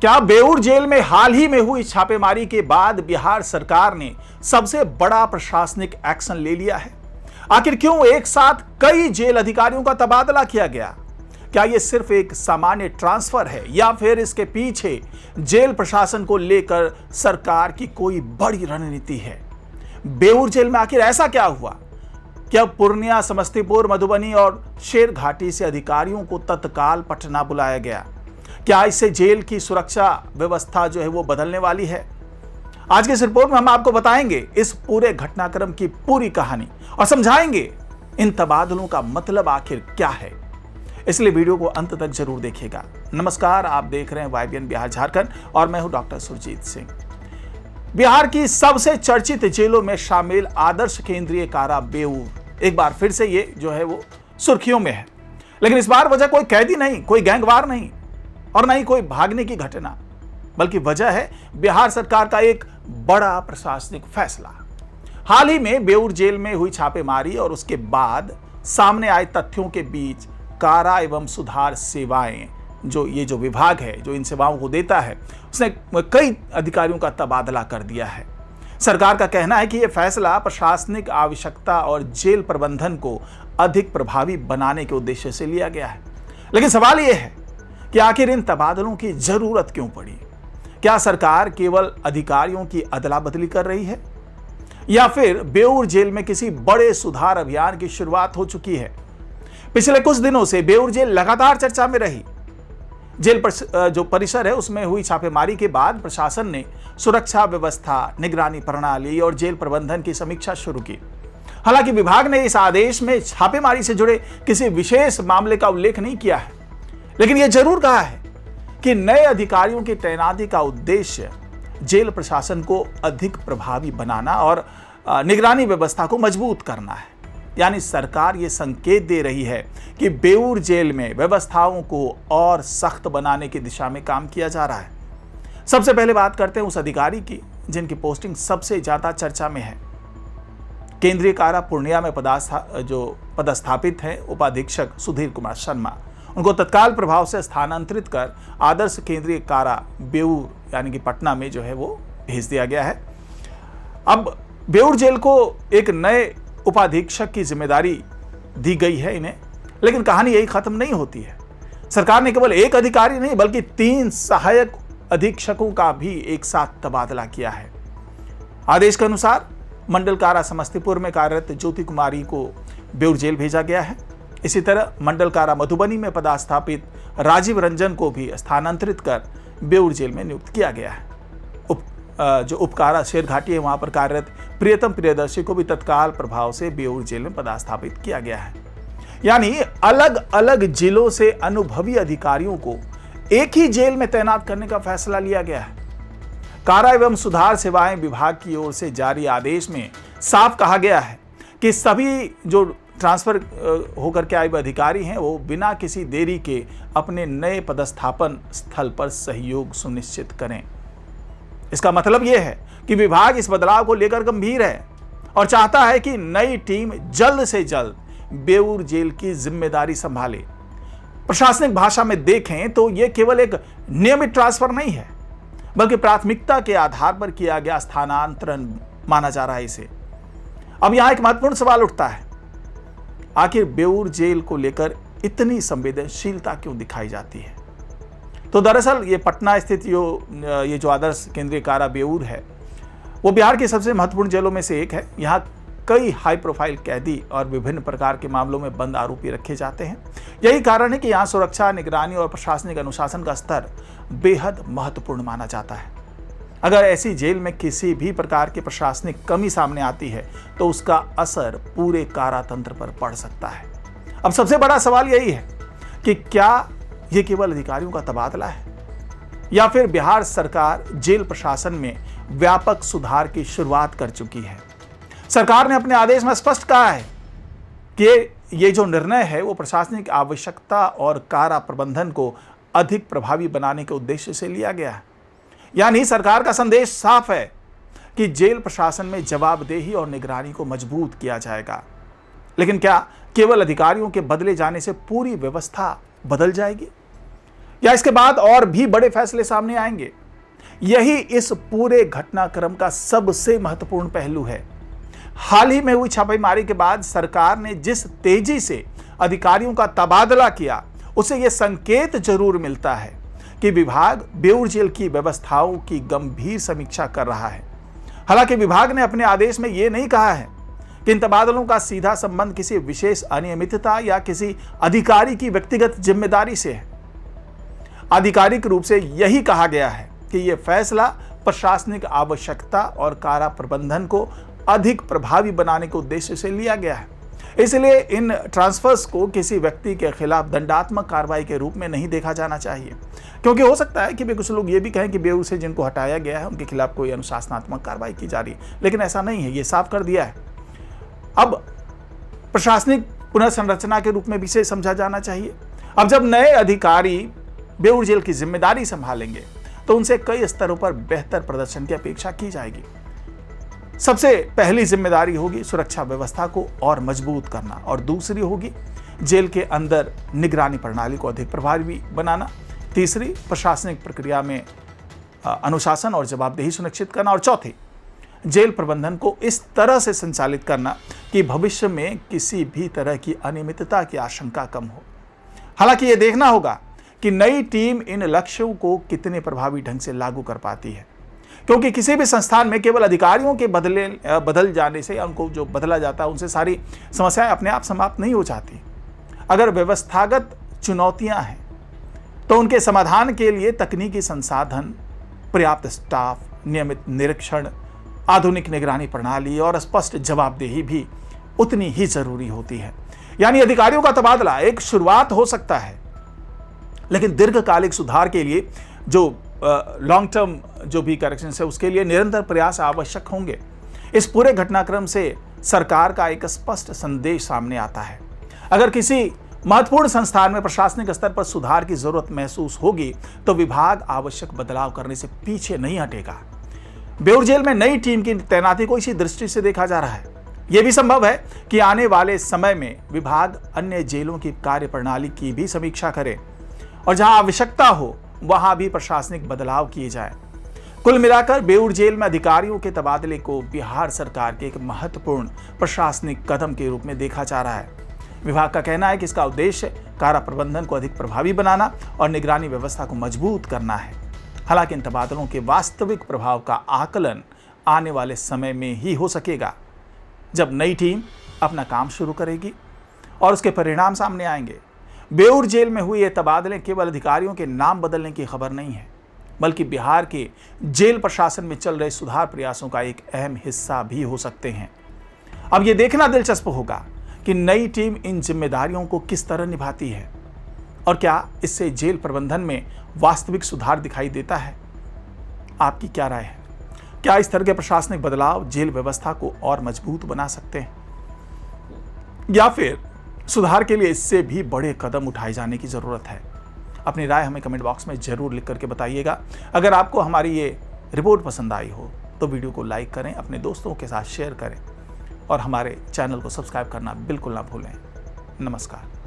क्या बेऊर जेल में हाल ही में हुई छापेमारी के बाद बिहार सरकार ने सबसे बड़ा प्रशासनिक एक्शन ले लिया है? आखिर क्यों एक साथ कई जेल अधिकारियों का तबादला किया गया? क्या यह सिर्फ एक सामान्य ट्रांसफर है या फिर इसके पीछे जेल प्रशासन को लेकर सरकार की कोई बड़ी रणनीति है? बेऊर जेल में आखिर ऐसा क्या हुआ? क्या पूर्णिया, समस्तीपुर, मधुबनी और शेरघाटी से अधिकारियों को तत्काल पटना बुलाया गया? क्या इससे जेल की सुरक्षा व्यवस्था जो है वो बदलने वाली है? आज के इस रिपोर्ट में हम आपको बताएंगे इस पूरे घटनाक्रम की पूरी कहानी और समझाएंगे इन तबादलों का मतलब आखिर क्या है। इसलिए वीडियो को अंत तक जरूर देखिएगा। नमस्कार, आप देख रहे हैं YBN बिहार झारखंड और मैं हूं डॉक्टर सुरजीत सिंह। बिहार की सबसे चर्चित जेलों में शामिल आदर्श केंद्रीय कारा बेऊर एक बार फिर से ये जो है वो सुर्खियों में है। लेकिन इस बार वजह कोई कैदी नहीं, कोई गैंगवार नहीं और ना ही कोई भागने की घटना, बल्कि वजह है बिहार सरकार का एक बड़ा प्रशासनिक फैसला। हाल ही में बेऊर जेल में हुई छापेमारी और उसके बाद सामने आए तथ्यों के बीच कारा एवं सुधार सेवाएं जो विभाग है जो इन सेवाओं को देता है, उसने कई अधिकारियों का तबादला कर दिया है। सरकार का कहना है कि यह फैसला प्रशासनिक आवश्यकता और जेल प्रबंधन को अधिक प्रभावी बनाने के उद्देश्य से लिया गया है। लेकिन सवाल यह है कि आखिर इन तबादलों की जरूरत क्यों पड़ी? क्या सरकार केवल अधिकारियों की अदला बदली कर रही है या फिर बेऊर जेल में किसी बड़े सुधार अभियान की शुरुआत हो चुकी है? पिछले कुछ दिनों से बेऊर जेल लगातार चर्चा में रही। जेल जो परिसर है उसमें हुई छापेमारी के बाद प्रशासन ने सुरक्षा व्यवस्था, निगरानी प्रणाली और जेल प्रबंधन की समीक्षा शुरू की। हालांकि विभाग ने इस आदेश में छापेमारी से जुड़े किसी विशेष मामले का उल्लेख नहीं किया है, लेकिन यह जरूर कहा है कि नए अधिकारियों की तैनाती का उद्देश्य जेल प्रशासन को अधिक प्रभावी बनाना और निगरानी व्यवस्था को मजबूत करना है। यानी सरकार ये संकेत दे रही है कि बेऊर जेल में व्यवस्थाओं को और सख्त बनाने की दिशा में काम किया जा रहा है। सबसे पहले बात करते हैं उस अधिकारी की जिनकी पोस्टिंग सबसे ज्यादा चर्चा में है। केंद्रीय कारा पूर्णिया में पदस्थापित है उपाधीक्षक सुधीर कुमार शर्मा। उनको तत्काल प्रभाव से स्थानांतरित कर आदर्श केंद्रीय कारा बेऊर यानी कि पटना में जो है वो भेज दिया गया है। अब बेऊर जेल को एक नए उपाधीक्षक की जिम्मेदारी दी गई है इन्हें, लेकिन कहानी यही खत्म नहीं होती है। सरकार ने केवल एक अधिकारी नहीं बल्कि 3 सहायक अधीक्षकों का भी एक साथ तबादला किया है। आदेश के अनुसार मंडल कारा समस्तीपुर में कार्यरत ज्योति कुमारी को बेऊर जेल भेजा गया है। इसी तरह मंडल कारा मधुबनी में पदस्थापित राजीव रंजन को भी स्थानांतरित कर बेऊर जेल में नियुक्त किया गया है। जो उपकारा शेरघाटी है वहां पर कार्यरत प्रियतम प्रियदर्शी को भी तत्काल प्रभाव से बेऊर जेल में पदस्थापित किया गया है। यानी अलग अलग जिलों से अनुभवी अधिकारियों को एक ही जेल में तैनात करने का फैसला लिया गया है। कारा एवं सुधार सेवाएं विभाग की ओर से जारी आदेश में साफ कहा गया है कि सभी जो ट्रांसफर होकर के आए अधिकारी हैं वो बिना किसी देरी के अपने नए पदस्थापन स्थल पर सहयोग सुनिश्चित करें। इसका मतलब यह है कि विभाग इस बदलाव को लेकर गंभीर है और चाहता है कि नई टीम जल्द से जल्द बेऊर जेल की जिम्मेदारी संभाले। प्रशासनिक भाषा में देखें तो यह केवल एक नियमित ट्रांसफर नहीं है, बल्कि प्राथमिकता के आधार पर किया गया स्थानांतरण माना जा रहा है इसे। अब यहां एक महत्वपूर्ण सवाल उठता है, आखिर बेऊर जेल को लेकर इतनी संवेदनशीलता क्यों दिखाई जाती है? तो दरअसल ये पटना स्थित ये जो आदर्श केंद्रीय कारा बेऊर है वो बिहार की सबसे महत्वपूर्ण जेलों में से एक है। यहाँ कई हाई प्रोफाइल कैदी और विभिन्न प्रकार के मामलों में बंद आरोपी रखे जाते हैं। यही कारण है कि यहाँ सुरक्षा, निगरानी और प्रशासनिक अनुशासन का स्तर बेहद महत्वपूर्ण माना जाता है। अगर ऐसी जेल में किसी भी प्रकार की प्रशासनिक कमी सामने आती है तो उसका असर पूरे कारा तंत्र पर पड़ सकता है। अब सबसे बड़ा सवाल यही है कि क्या यह केवल अधिकारियों का तबादला है या फिर बिहार सरकार जेल प्रशासन में व्यापक सुधार की शुरुआत कर चुकी है? सरकार ने अपने आदेश में स्पष्ट कहा है कि ये जो निर्णय है वो प्रशासनिक आवश्यकता और कारा प्रबंधन को अधिक प्रभावी बनाने के उद्देश्य से लिया गया है। यानी सरकार का संदेश साफ है कि जेल प्रशासन में जवाबदेही और निगरानी को मजबूत किया जाएगा। लेकिन क्या केवल अधिकारियों के बदले जाने से पूरी व्यवस्था बदल जाएगी? या इसके बाद और भी बड़े फैसले सामने आएंगे? यही इस पूरे घटनाक्रम का सबसे महत्वपूर्ण पहलू है। हाल ही में हुई छापेमारी के बाद सरकार ने जिस तेजी से अधिकारियों का तबादला किया, उसे यह संकेत जरूर मिलता है कि विभाग बेऊर जेल की व्यवस्थाओं की गंभीर समीक्षा कर रहा है। हालांकि विभाग ने अपने आदेश में यह नहीं कहा है कि इन तबादलों का सीधा संबंध किसी विशेष अनियमितता या किसी अधिकारी की व्यक्तिगत जिम्मेदारी से है। आधिकारिक रूप से यही कहा गया है कि यह फैसला प्रशासनिक आवश्यकता और कारा प्रबंधन को अधिक प्रभावी बनाने के उद्देश्य से लिया गया है। इसलिए इन ट्रांसफर्स को किसी व्यक्ति के खिलाफ दंडात्मक कार्रवाई के रूप में नहीं देखा जाना चाहिए, क्योंकि हो सकता है कि कुछ लोग ये भी कहें कि बेऊर से जिनको हटाया गया है उनके खिलाफ कोई अनुशासनात्मक कार्रवाई की जा रही है, लेकिन ऐसा नहीं है। ये साफ कर दिया है। अब प्रशासनिक पुनर्संरचना के रूप में भी इसे समझा जाना चाहिए। अब जब नए अधिकारी बेऊर जेल की जिम्मेदारी संभालेंगे तो उनसे कई स्तरों पर बेहतर प्रदर्शन की अपेक्षा की जाएगी। सबसे पहली जिम्मेदारी होगी सुरक्षा व्यवस्था को और मजबूत करना, और दूसरी होगी जेल के अंदर निगरानी प्रणाली को अधिक प्रभावी बनाना। तीसरी, प्रशासनिक प्रक्रिया में अनुशासन और जवाबदेही सुनिश्चित करना, और चौथी, जेल प्रबंधन को इस तरह से संचालित करना कि भविष्य में किसी भी तरह की अनियमितता की आशंका कम हो। हालांकि यह देखना होगा कि नई टीम इन लक्ष्यों को कितने प्रभावी ढंग से लागू कर पाती है, क्योंकि किसी भी संस्थान में केवल अधिकारियों के बदल जाने से या उनको जो बदला जाता है उनसे सारी समस्याएं अपने आप समाप्त नहीं हो जाती। अगर व्यवस्थागत चुनौतियां हैं तो उनके समाधान के लिए तकनीकी संसाधन, पर्याप्त स्टाफ, नियमित निरीक्षण, आधुनिक निगरानी प्रणाली और स्पष्ट जवाबदेही भी उतनी ही जरूरी होती है। यानी अधिकारियों का तबादला एक शुरुआत हो सकता है, लेकिन दीर्घकालिक सुधार के लिए जो लॉन्ग टर्म जो भी करेक्शन है उसके लिए निरंतर प्रयास आवश्यक होंगे। इस पूरे घटनाक्रम से सरकार का एक स्पष्ट संदेश सामने आता है। अगर किसी महत्वपूर्ण संस्थान में प्रशासनिक स्तर पर सुधार की जरूरत महसूस होगी तो विभाग आवश्यक बदलाव करने से पीछे नहीं हटेगा। बेऊर जेल में नई टीम की तैनाती को इसी दृष्टि से देखा जा रहा है। यह भी संभव है कि आने वाले समय में विभाग अन्य जेलों की कार्यप्रणाली की भी समीक्षा करे और जहां आवश्यकता हो वहां भी प्रशासनिक बदलाव किए जाए। कुल मिलाकर बेऊर जेल में अधिकारियों के तबादले को बिहार सरकार के एक महत्वपूर्ण प्रशासनिक कदम के रूप में देखा जा रहा है। विभाग का कहना है कि इसका उद्देश्य कारा प्रबंधन को अधिक प्रभावी बनाना और निगरानी व्यवस्था को मजबूत करना है। हालांकि इन तबादलों के वास्तविक प्रभाव का आकलन आने वाले समय में ही हो सकेगा, जब नई टीम अपना काम शुरू करेगी और उसके परिणाम सामने आएंगे। बेऊर जेल में हुए ये तबादले केवल अधिकारियों के नाम बदलने की खबर नहीं है, बल्कि बिहार के जेल प्रशासन में चल रहे सुधार प्रयासों का एक अहम हिस्सा भी हो सकते हैं। अब ये देखना दिलचस्प होगा कि नई टीम इन जिम्मेदारियों को किस तरह निभाती है और क्या इससे जेल प्रबंधन में वास्तविक सुधार दिखाई देता है। आपकी क्या राय है? क्या इस तरह के प्रशासनिक बदलाव जेल व्यवस्था को और मजबूत बना सकते हैं, या फिर सुधार के लिए इससे भी बड़े कदम उठाए जाने की जरूरत है? अपनी राय हमें कमेंट बॉक्स में जरूर लिख करके बताइएगा। अगर आपको हमारी ये रिपोर्ट पसंद आई हो तो वीडियो को लाइक करें, अपने दोस्तों के साथ शेयर करें और हमारे चैनल को सब्सक्राइब करना बिल्कुल ना भूलें। नमस्कार।